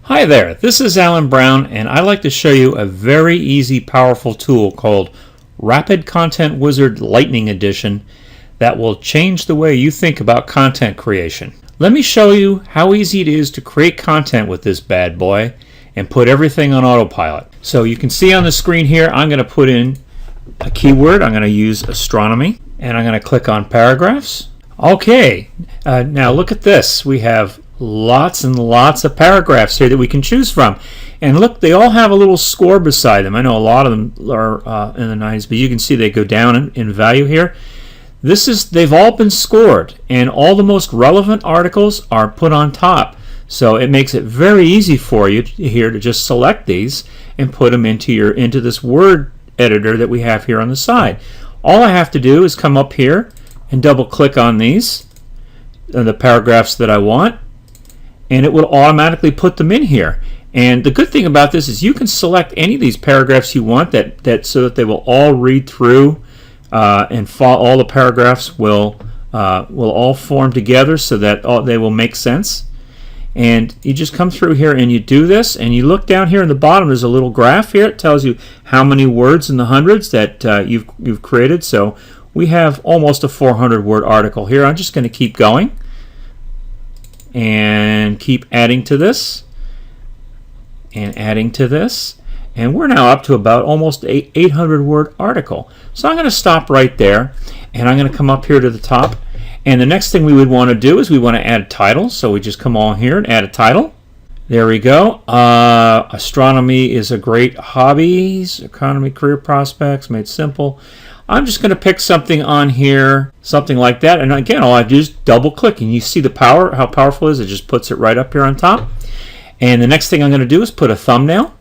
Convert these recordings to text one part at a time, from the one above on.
Hi there, this is Alan Brown, and I'd like to show you a very easy, powerful tool called Rapid Content Wizard Lightning Edition that will change the way you think about content creation. Let me show you how easy it is to create content with this bad boy and put everything on autopilot. So you can see on the screen here, I'm going to put in a keyword. I'm going to use astronomy, and I'm going to click on paragraphs. Okay, now look at this. We have lots and lots of paragraphs here that we can choose from, and look, they all have a little score beside them. I know a lot of them are in the 90s, but you can see they go down in value here. They've all been scored, and all the most relevant articles are put on top, so it makes it very easy for you here to just select these and put them into this word editor that we have here on the side. All I have to do is come up here and double click on these, the paragraphs that I want, and it will automatically put them in here. And the good thing about this is you can select any of these paragraphs you want so that they will all read through and all the paragraphs will all form together so that they will make sense. And you just come through here and you do this, and you look down here in the bottom, there's a little graph here. It tells you how many words in the hundreds that you've created. So we have almost a 400-word article here. I'm just going to keep going and keep adding to this and adding to this, and we're now up to about almost an 800-word article. So I'm going to stop right there, and I'm going to come up here to the top, and the next thing we would want to do is we want to add a title. So we just come on here and add a title. There we go. Astronomy is a great hobby. Economy, career prospects, made simple. I'm just going to pick something on here, something like that. And again, all I do is double click, and you see the power, how powerful it is. It just puts it right up here on top. And the next thing I'm going to do is put a thumbnail.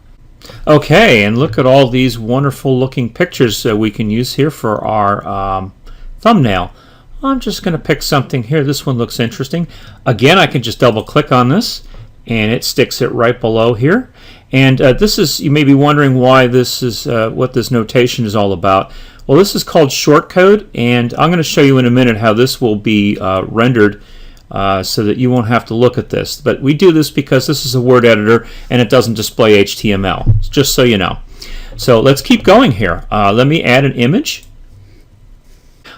Okay, and look at all these wonderful looking pictures that we can use here for our thumbnail. I'm just going to pick something here. This one looks interesting. Again, I can just double click on this, and it sticks it right below here. And this is, you may be wondering why this is, what this notation is all about. Well, this is called shortcode, and I'm going to show you in a minute how this will be rendered so that you won't have to look at this. But we do this because this is a word editor and it doesn't display HTML, just so you know. So let's keep going here. Let me add an image.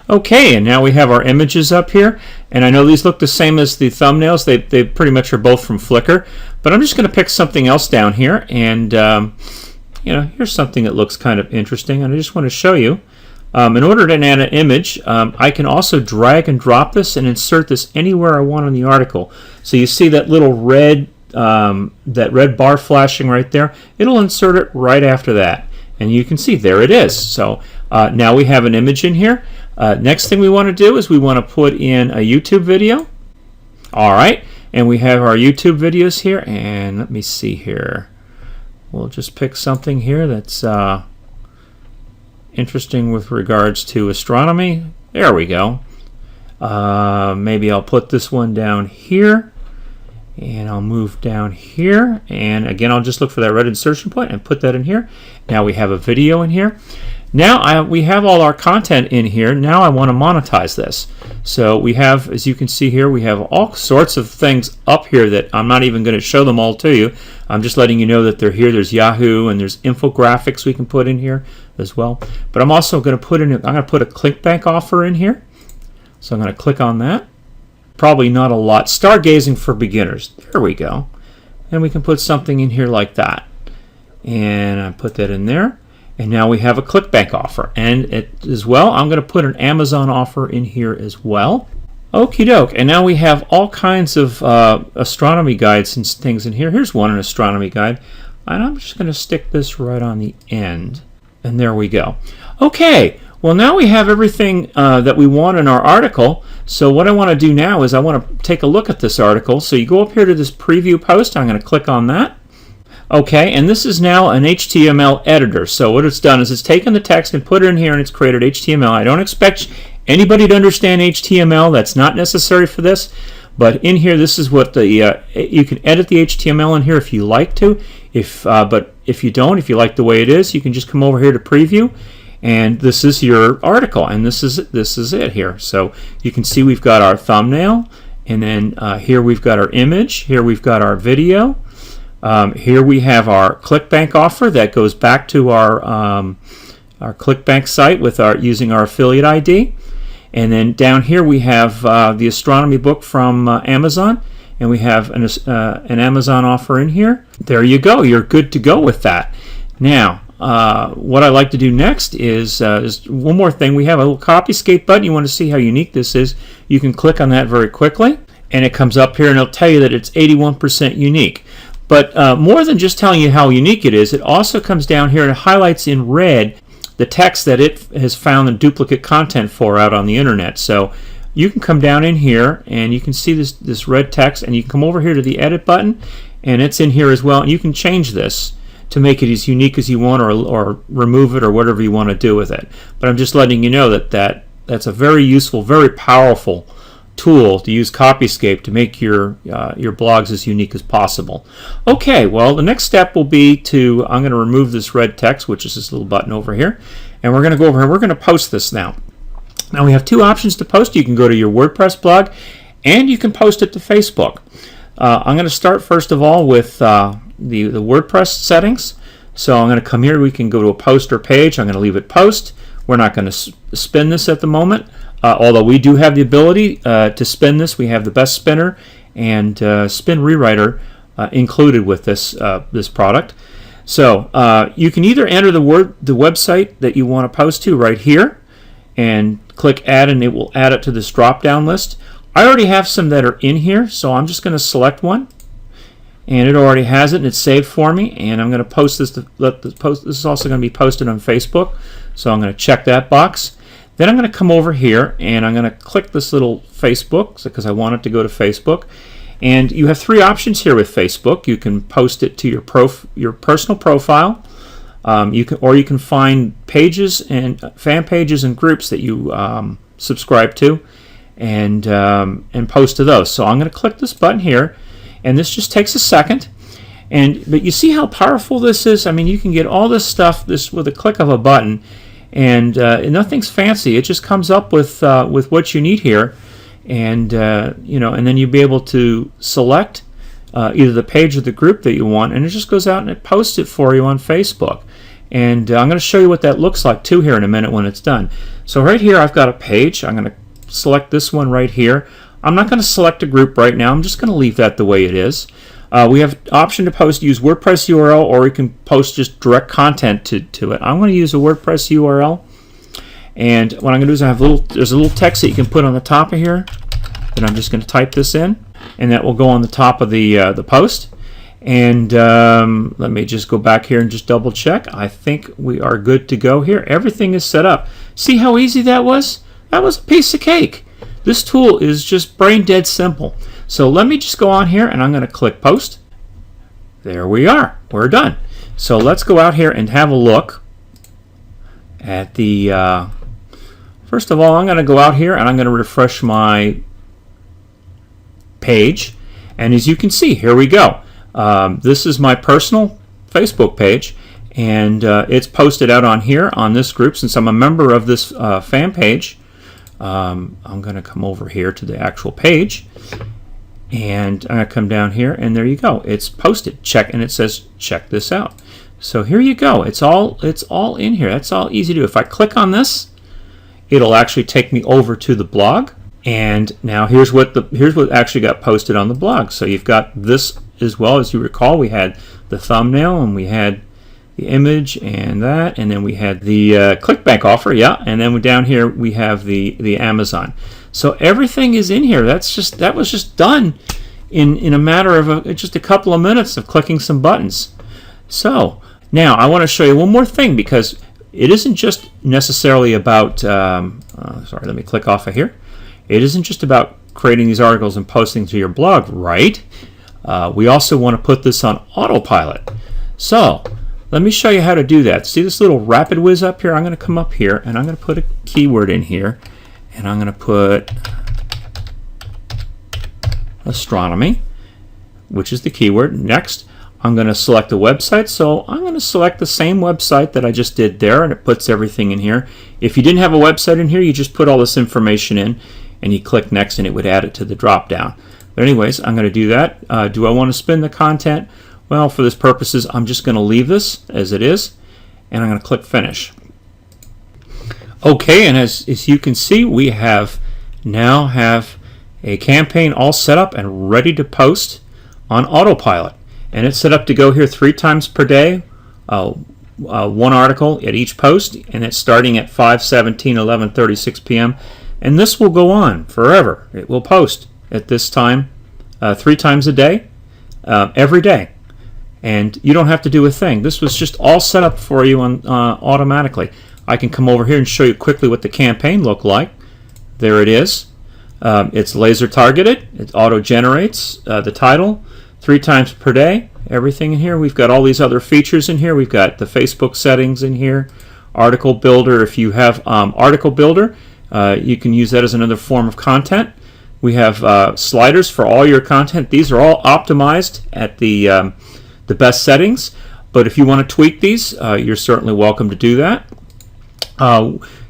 Okay, and now we have our images up here, and I know these look the same as the thumbnails. They pretty much are both from Flickr, but I'm just going to pick something else down here, and here's something that looks kind of interesting, and I just want to show you. In order to add an image, I can also drag and drop this and insert this anywhere I want in the article. So you see that little red bar flashing right there? It'll insert it right after that, and you can see there it is. So now we have an image in here. Next thing we want to do is we want to put in a YouTube video. All right, and we have our YouTube videos here, and let me see here. We'll just pick something here that's interesting with regards to astronomy. There we go. Maybe I'll put this one down here, and I'll move down here, and again I'll just look for that red insertion point and put that in here. Now we have a video in here. Now we have all our content in here. Now I want to monetize this. So we have, as you can see here, we have all sorts of things up here that I'm not even going to show them all to you. I'm just letting you know that they're here. There's Yahoo, and there's infographics we can put in here as well. But I'm also going to put in, I'm going to put a ClickBank offer in here. So I'm going to click on that. Probably not a lot. Stargazing for beginners. There we go. And we can put something in here like that. And I put that in there. And now we have a ClickBank offer. And as well, I'm going to put an Amazon offer in here as well. Okie doke. And now we have all kinds of astronomy guides and things in here. Here's one, an astronomy guide. And I'm just going to stick this right on the end. And there we go. Okay. Well, now we have everything that we want in our article. So what I want to do now is I want to take a look at this article. So you go up here to this preview post. I'm going to click on that. Okay, and this is now an HTML editor. So what it's done is it's taken the text and put it in here, and it's created HTML. I don't expect anybody to understand HTML. That's not necessary for this. But in here, this is what you can edit the HTML in here if you like to. But if you don't, if you like the way it is, you can just come over here to preview, and this is your article, and this is it here. So you can see we've got our thumbnail, and then here we've got our image. Here we've got our video. Here we have our ClickBank offer that goes back to our ClickBank site with using our affiliate ID. And then down here we have the astronomy book from Amazon, and we have an Amazon offer in here. There you go. You're good to go with that. Now, what I like to do next is one more thing. We have a little Copyscape button. You want to see how unique this is. You can click on that very quickly, and it comes up here, and it'll tell you that it's 81% unique. But more than just telling you how unique it is, it also comes down here and it highlights in red the text that it has found the duplicate content for out on the internet. So you can come down in here and you can see this red text, and you can come over here to the edit button, and it's in here as well, and you can change this to make it as unique as you want, or remove it, or whatever you want to do with it. But I'm just letting you know that's a very useful, very powerful tool to use Copyscape to make your blogs as unique as possible. Okay, well, the next step will be I'm going to remove this red text, which is this little button over here, and we're going to go over and we're going to post this now. Now we have two options to post. You can go to your WordPress blog, and you can post it to Facebook. I'm going to start first of all with the WordPress settings. So I'm going to come here. We can go to a poster page. I'm going to leave it post. We're not going to spin this at the moment. Although we do have the ability to spin this. We have the best spinner and spin rewriter included with this product. So you can either enter the website that you want to post to right here and click add, and it will add it to this drop down list. I already have some that are in here, so I'm just going to select one, and it already has it and it's saved for me, and I'm going to post this this is also going to be posted on Facebook, so I'm going to check that box. Then I'm going to come over here and I'm going to click this little Facebook because I want it to go to Facebook. And you have three options here with Facebook. You can post it to your personal profile. You can find pages and fan pages and groups that you subscribe to, and post to those. So I'm going to click this button here, and this just takes a second. But you see how powerful this is? I mean, you can get all this stuff with a click of a button. And nothing's fancy. It just comes up with what you need here, and and then you'll be able to select either the page or the group that you want, and it just goes out and it posts it for you on Facebook. And I'm going to show you what that looks like too here in a minute when it's done. So right here I've got a page. I'm going to select this one right here. I'm not going to select a group right now. I'm just going to leave that the way it is. We have option to use WordPress URL, or we can post just direct content to it. I'm going to use a WordPress URL, and what I'm going to do is there's a little text that you can put on the top of here, and I'm just going to type this in, and that will go on the top of the post. And let me just go back here and just double check. I think we are good to go here. Everything is set up. See how easy that was? That was a piece of cake. This tool is just brain dead simple. So let me just go on here and I'm going to click post. There we are. We're done. So let's go out here and have a look at the first of all, I'm going to go out here and I'm going to refresh my page, and as you can see, here we go. This is my personal Facebook page, and it's posted out on here on this group. Since I'm a member of this fan page, I'm going to come over here to the actual page, and I'm going to come down here, and there you go. It's posted. Check, and it says check this out. So here you go. It's all in here. That's all easy to do. If I click on this, it'll actually take me over to the blog. And now here's what actually got posted on the blog. So you've got this as well. As you recall, we had the thumbnail, and we had the image and that, and then we had the ClickBank offer, yeah, and then down here we have the Amazon. So everything is in here. That was just done in a matter of just a couple of minutes of clicking some buttons. So now I want to show you one more thing, because it isn't just necessarily about sorry, let me click off of here. It isn't just about creating these articles and posting to your blog, right? We also want to put this on autopilot. So let me show you how to do that. See this little rapid whiz up here? I'm going to come up here and I'm going to put a keyword in here, and I'm going to put astronomy, which is the keyword. Next, I'm going to select a website. So I'm going to select the same website that I just did there, and it puts everything in here. If you didn't have a website in here, you just put all this information in and you click next, and it would add it to the drop down. But anyways, I'm going to do that. Do I want to spin the content? Well, for this purposes, I'm just going to leave this as it is, and I'm going to click Finish. Okay, and as you can see, we now have a campaign all set up and ready to post on autopilot. And it's set up to go here 3 times per day, one article at each post, and it's starting at 5:17, 11:36 p.m. And this will go on forever. It will post at this time 3 times a day, every day. And you don't have to do a thing. This was just all set up for you automatically. I can come over here and show you quickly what the campaign looked like. There it is. It's laser targeted. It auto generates the title 3 times per day. Everything in here. We've got all these other features in here. We've got the Facebook settings in here. Article Builder. If you have Article Builder, you can use that as another form of content. We have sliders for all your content. These are all optimized at the best settings. But if you want to tweak these, you're certainly welcome to do that.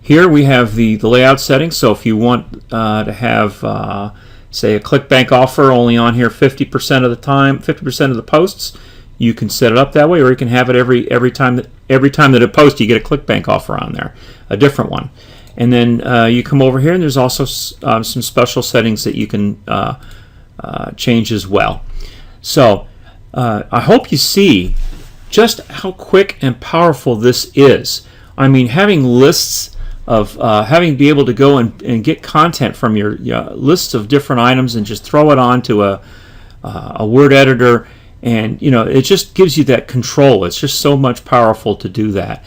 Here we have the layout settings. So if you want to have say a ClickBank offer only on here 50% of the time, 50% of the posts, you can set it up that way, or you can have it every time that it posts, you get a ClickBank offer on there, a different one. And then you come over here, and there's also some special settings that you can change as well. So I hope you see just how quick and powerful this is. I mean, having lists of be able to go and get content from your lists of different items and just throw it onto a word editor, and it just gives you that control. It's just so much powerful to do that.